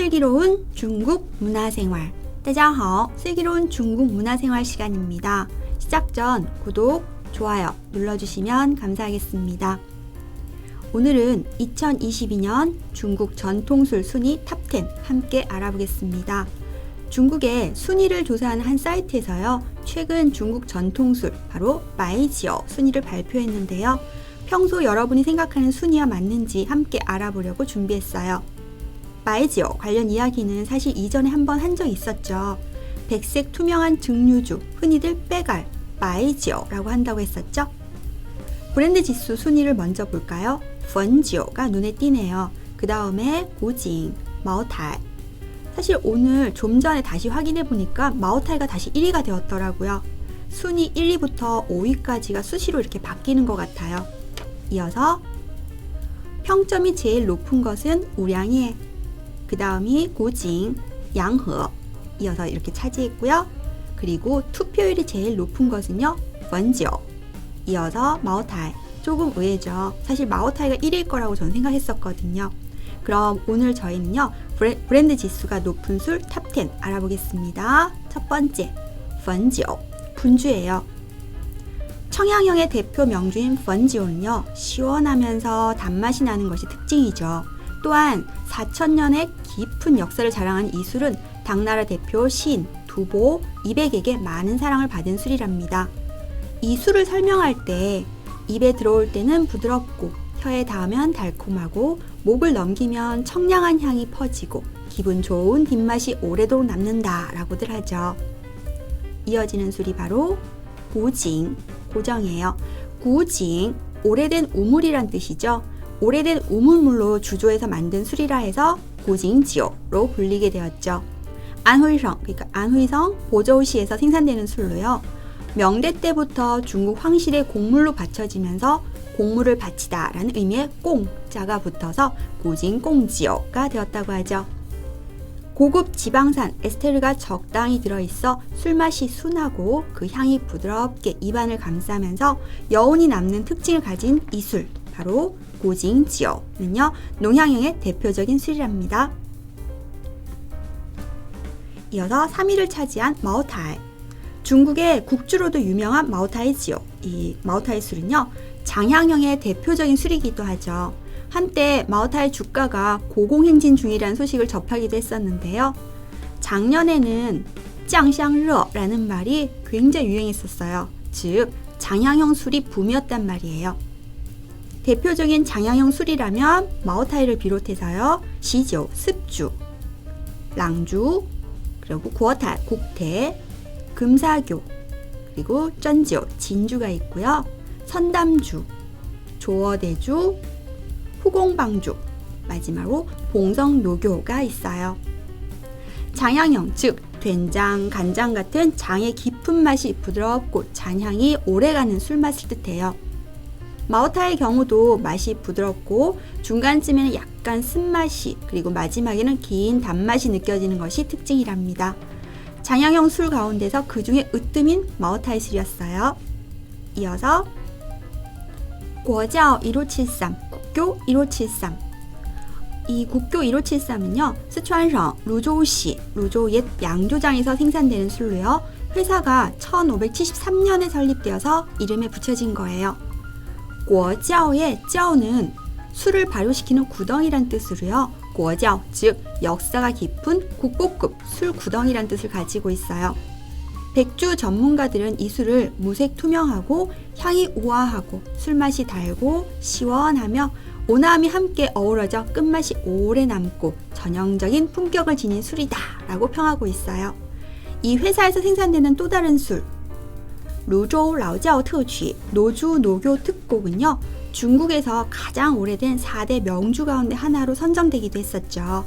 슬기로운 중국 문화생활. 大家好, 슬기로운 중국 문화생활 시간입니다. 시작 전 구독, 좋아요 눌러주시면 감사하겠습니다. 오늘은 2022년 중국 전통술 순위 탑10 함께 알아보겠습니다. 중국의 순위를 조사하는 한 사이트에서요, 최근 중국 전통술 바로 마이지어 순위를 발표했는데요. 평소 여러분이 생각하는 순위와 맞는지 함께 알아보려고 준비했어요. 마이지어 관련 이야기는 사실 이전에 한번 한 적이 있었죠. 백색 투명한 증류주, 흔히들 빼갈, 마이지어라고 한다고 했었죠. 브랜드 지수 순위를 먼저 볼까요? 펀지오가 눈에 띄네요. 그 다음에 고징, 마오타이. 사실 오늘 좀 전에 다시 확인해 보니까 마오타이가 다시 1위가 되었더라고요. 순위 1, 2부터 5위까지가 수시로 이렇게 바뀌는 것 같아요. 이어서 평점이 제일 높은 것은 우량예, 그 다음이 고징, 양허, 이어서 이렇게 차지했고요. 그리고 투표율이 제일 높은 것은요, 펀지오, 이어서 마오타이. 조금 의외죠. 사실 마오타이가 1위일 거라고 저는 생각했었거든요. 그럼 오늘 저희는요, 브랜드 지수가 높은 술 탑10 알아보겠습니다. 첫 번째, 펀지오, 분주예요. 청양형의 대표 명주인 펀지오는요, 시원하면서 단맛이 나는 것이 특징이죠. 또한 4,000년의 깊은 역사를 자랑한 이 술은 당나라 대표 시인, 두보, 이백에게 많은 사랑을 받은 술이랍니다. 이 술을 설명할 때 입에 들어올 때는 부드럽고 혀에 닿으면 달콤하고 목을 넘기면 청량한 향이 퍼지고 기분 좋은 뒷맛이 오래도록 남는다 라고들 하죠. 이어지는 술이 바로 고징, 고정이에요. 고징, 오래된 우물이란 뜻이죠. 오래된 우물물로 주조해서 만든 술이라 해서 고징지오로 불리게 되었죠. 안후이성, 그러니까 안후이성 보저우시에서 생산되는 술로요. 명대 때부터 중국 황실의 곡물로 바쳐지면서 곡물을 바치다 라는 의미의 꽁자가 붙어서 고징꽁지오가 되었다고 하죠. 고급 지방산 에스테르가 적당히 들어있어 술맛이 순하고 그 향이 부드럽게 입안을 감싸면서 여운이 남는 특징을 가진 이 술, 바로 고징지오는요, 농향형의 대표적인 술이랍니다. 이어서 3위를 차지한 마오타이. 중국의 국주로도 유명한 마오타이지오. 이 마오타이 술은요, 장향형의 대표적인 술이기도 하죠. 한때 마오타이 주가가 고공행진 중이라는 소식을 접하기도 했었는데요. 작년에는 짱샹러라는 말이 굉장히 유행했었어요. 즉, 장향형 술이 붐이었단 말이에요. 대표적인 장향형 술이라면 마오타이를 비롯해서요, 시조, 습주, 랑주, 그리고 구어타, 국태, 금사교, 그리고 쩐지오, 진주가 있고요. 선담주, 조어대주, 후공방주, 마지막으로 봉성노교가 있어요. 장향형, 즉 된장, 간장 같은 장의 깊은 맛이 부드럽고 잔향이 오래가는 술맛을 뜻해요. 마오타이의 경우도 맛이 부드럽고 중간쯤에는 약간 쓴맛이, 그리고 마지막에는 긴 단맛이 느껴지는 것이 특징이랍니다. 장향형 술 가운데서 그 중에 으뜸인 마오타이 술이었어요. 이어서 고지ao 1573, 국교 1573. 이 국교 1573은요, 스촨성 루조우시, 루조우 옛 양조장에서 생산되는 술로요, 회사가 1573년에 설립되어서 이름에 붙여진 거예요. 고지ao의 지ao는 술을 발효시키는 구덩이란 뜻으로요, 고지ao, 즉 역사가 깊은 국보급 술 구덩이란 뜻을 가지고 있어요. 백주 전문가들은 이 술을 무색 투명하고 향이 우아하고 술맛이 달고 시원하며 오남이 함께 어우러져 끝맛이 오래 남고 전형적인 품격을 지닌 술이다 라고 평하고 있어요. 이 회사에서 생산되는 또 다른 술, 루조우 라오지ao 특취, 노주 노교 특곡은요, 중국에서 가장 오래된 4대 명주 가운데 하나로 선정되기도 했었죠.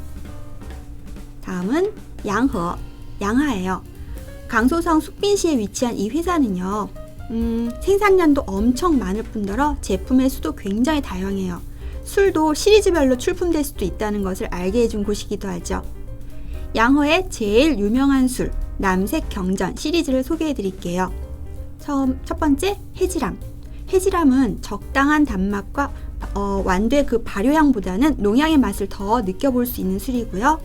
다음은 양허, 양하예요. 강소성 숙빈시에 위치한 이 회사는요, 생산량도 엄청 많을 뿐더러 제품의 수도 굉장히 다양해요. 술도 시리즈별로 출품될 수도 있다는 것을 알게 해준 곳이기도 하죠. 양허의 제일 유명한 술, 남색 경전 시리즈를 소개해 드릴게요. 첫 번째, 해지람. 해지람은 적당한 단맛과 완두의 그 발효향보다는 농향의 맛을 더 느껴볼 수 있는 술이고요.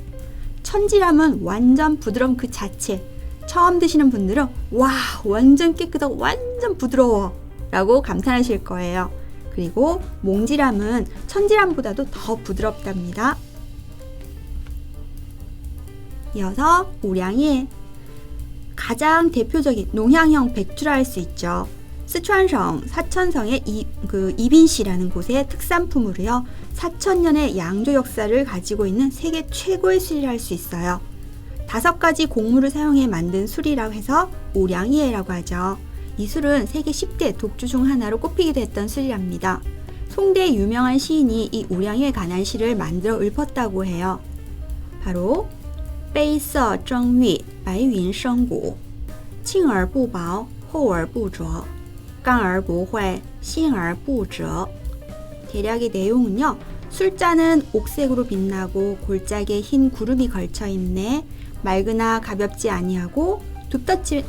천지람은 완전 부드러움 그 자체. 처음 드시는 분들은 와, 완전 깨끗하고 완전 부드러워 라고 감탄하실 거예요. 그리고 몽지람은 천지람보다도 더 부드럽답니다. 이어서 우량이 가장 대표적인 농향형 백주라 할 수 있죠. 스촨성, 사천성의 이빈시라는 곳의 특산품으로요. 4,000년의 양조 역사를 가지고 있는 세계 최고의 술이라 할 수 있어요. 5가지 곡물을 사용해 만든 술이라고 해서 오량이에라고 하죠. 이 술은 세계 10대 독주 중 하나로 꼽히기도 했던 술이랍니다. 송대의 유명한 시인이 이 오량이에 관한 시를 만들어 읊었다고 해요. 바로 杯色蒸玉白云生骨轻而不薄厚而不浊干而不坏新而不折. 대략의 내용은요. 술잔은 옥색으로 빛나고 골짜기에 흰 구름이 걸쳐있네. 맑으나 가볍지 아니하고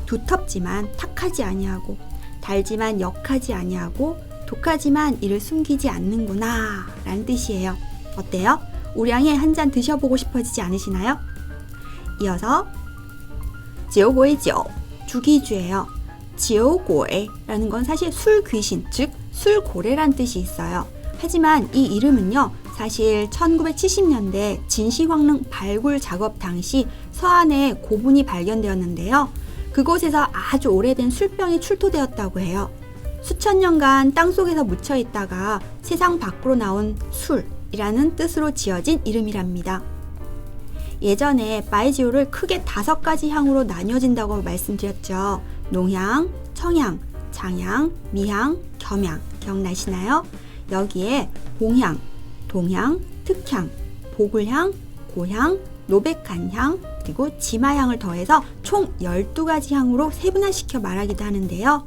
두텁지만 탁하지 아니하고 달지만 역하지 아니하고 독하지만 이를 숨기지 않는구나 라는 뜻이에요. 어때요? 우량에 한 잔 드셔보고 싶어지지 않으시나요? 이어서 지오고이지오, 주기주예요. 지오고이라는 건 사실 술귀신, 즉 술고래란 뜻이 있어요. 하지만 이 이름은요. 사실 1970년대 진시황릉 발굴 작업 당시 서안에 고분이 발견되었는데요. 그곳에서 아주 오래된 술병이 출토되었다고 해요. 수천 년간 땅속에서 묻혀 있다가 세상 밖으로 나온 술이라는 뜻으로 지어진 이름이랍니다. 예전에 바이지오를 크게 5가지 향으로 나뉘어진다고 말씀드렸죠. 농향, 청향, 장향, 미향, 겸향 기억나시나요? 여기에 봉향, 동향, 특향, 보글향, 고향, 노백간향, 그리고 지마향을 더해서 총 12가지 향으로 세분화시켜 말하기도 하는데요.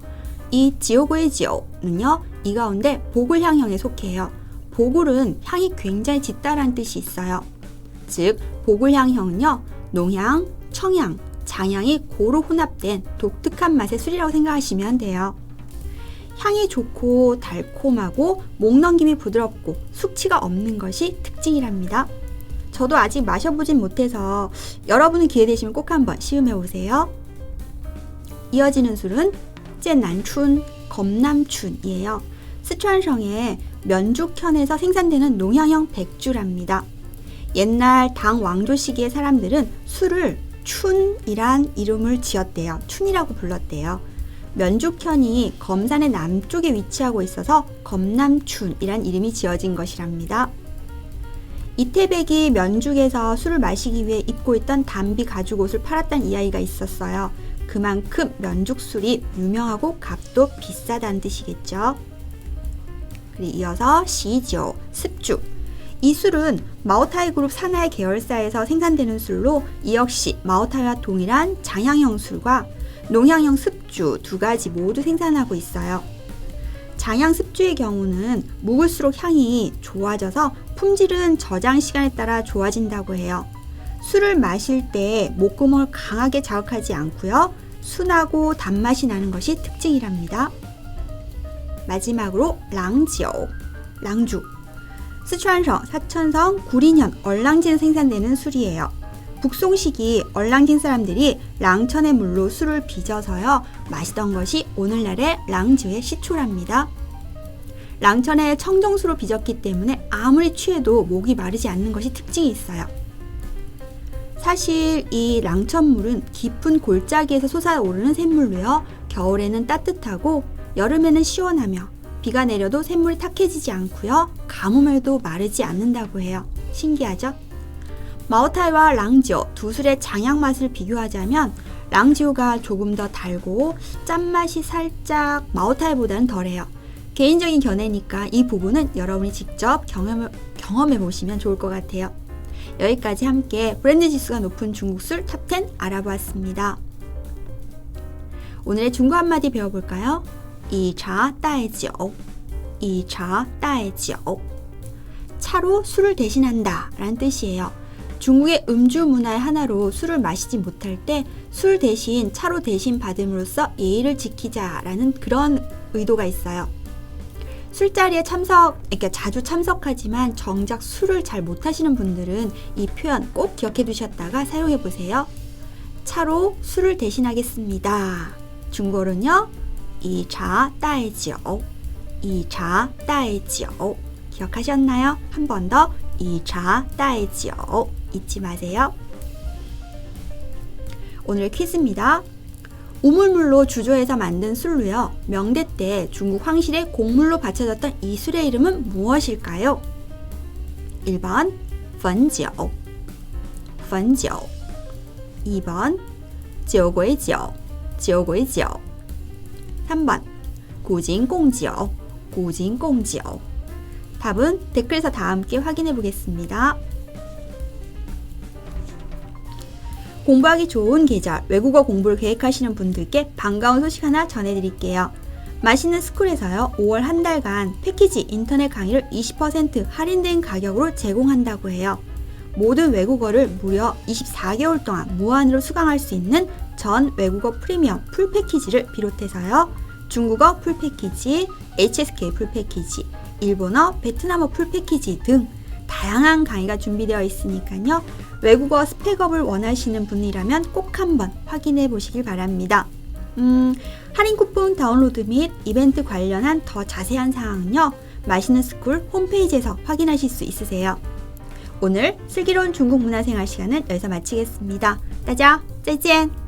이 지오고의 지오는요, 이 가운데 보글향형에 속해요. 보글은 향이 굉장히 짙다라는 뜻이 있어요. 즉, 보글향형은요, 농향, 청향, 장향이 고루 혼합된 독특한 맛의 술이라고 생각하시면 돼요. 향이 좋고 달콤하고 목 넘김이 부드럽고 숙취가 없는 것이 특징이랍니다. 저도 아직 마셔보진 못해서 여러분은 기회 되시면 꼭 한번 시음해 보세요. 이어지는 술은 젠난춘, 검남춘이에요. 스촨성의 면죽현에서 생산되는 농향형 백주랍니다. 옛날 당 왕조 시기의 사람들은 술을 춘이란 이름을 지었대요. 춘이라고 불렀대요. 면죽현이 검산의 남쪽에 위치하고 있어서 검남춘이란 이름이 지어진 것이랍니다. 이태백이 면죽에서 술을 마시기 위해 입고 있던 담비 가죽 옷을 팔았다는 이야기가 있었어요. 그만큼 면죽술이 유명하고 값도 비싸다는 뜻이겠죠. 그리고 이어서 시지오, 습주. 이 술은 마오타이 그룹 산하의 계열사에서 생산되는 술로 이 역시 마오타이와 동일한 장향형 술과 농향형 습주 2가지 모두 생산하고 있어요. 장향 습주의 경우는 묵을수록 향이 좋아져서 품질은 저장 시간에 따라 좋아진다고 해요. 술을 마실 때 목구멍을 강하게 자극하지 않고요. 순하고 단맛이 나는 것이 특징이랍니다. 마지막으로 랑지오, 랑주. 스촨성, 사천성, 구린현, 얼랑진에서 생산되는 술이에요. 북송시기 얼랑진 사람들이 랑천의 물로 술을 빚어서요 마시던 것이 오늘날의 랑지오의 시초랍니다. 랑천에 청정수로 빚었기 때문에 아무리 취해도 목이 마르지 않는 것이 특징이 있어요. 사실 이 랑천물은 깊은 골짜기에서 솟아오르는 샘물로요. 겨울에는 따뜻하고 여름에는 시원하며 비가 내려도 샘물이 탁해지지 않고요. 가뭄에도 마르지 않는다고 해요. 신기하죠? 마오타이와 랑지오 두 술의 장향 맛을 비교하자면 랑지오가 조금 더 달고 짠맛이 살짝 마오타이보다는 덜해요. 개인적인 견해니까 이 부분은 여러분이 직접 경험해 보시면 좋을 것 같아요. 여기까지 함께 브랜드 지수가 높은 중국 술 탑10 알아보았습니다. 오늘의 중국 한마디 배워볼까요? 이차 따이지오, 이차 따이지오. 차로 술을 대신한다 라는 뜻이에요. 중국의 음주 문화의 하나로 술을 마시지 못할 때 술 대신 차로 대신 받음으로써 예의를 지키자라는 그런 의도가 있어요. 술자리에 그러니까 자주 참석하지만 정작 술을 잘 못하시는 분들은 이 표현 꼭 기억해 두셨다가 사용해 보세요. 차로 술을 대신하겠습니다. 중국어로는요. 2차带酒 2차 带酒 기억하셨나요? 한 번 더 2차 带酒 잊지 마세요. 오늘 퀴즈입니다. 우물물로 주조해서 만든 술로요. 명대 때 중국 황실의 곡물로 바쳐졌던 이 술의 이름은 무엇일까요? 1번 汾酒 2번 酒鬼酒 3번 古井贡酒 답은 댓글에서 다 함께 확인해 보겠습니다. 공부하기 좋은 계절, 외국어 공부를 계획하시는 분들께 반가운 소식 하나 전해드릴게요. 맛있는 스쿨에서요, 5월 한 달간 패키지 인터넷 강의를 20% 할인된 가격으로 제공한다고 해요. 모든 외국어를 무려 24개월 동안 무한으로 수강할 수 있는 전 외국어 프리미엄 풀 패키지를 비롯해서요, 중국어 풀 패키지, HSK 풀 패키지, 일본어, 베트남어 풀 패키지 등 다양한 강의가 준비되어 있으니까요. 외국어 스펙업을 원하시는 분이라면 꼭 한번 확인해 보시길 바랍니다. 할인 쿠폰 다운로드 및 이벤트 관련한 더 자세한 사항은요. 맛있는 스쿨 홈페이지에서 확인하실 수 있으세요. 오늘 슬기로운 중국 문화생활 시간은 여기서 마치겠습니다. 大家再见!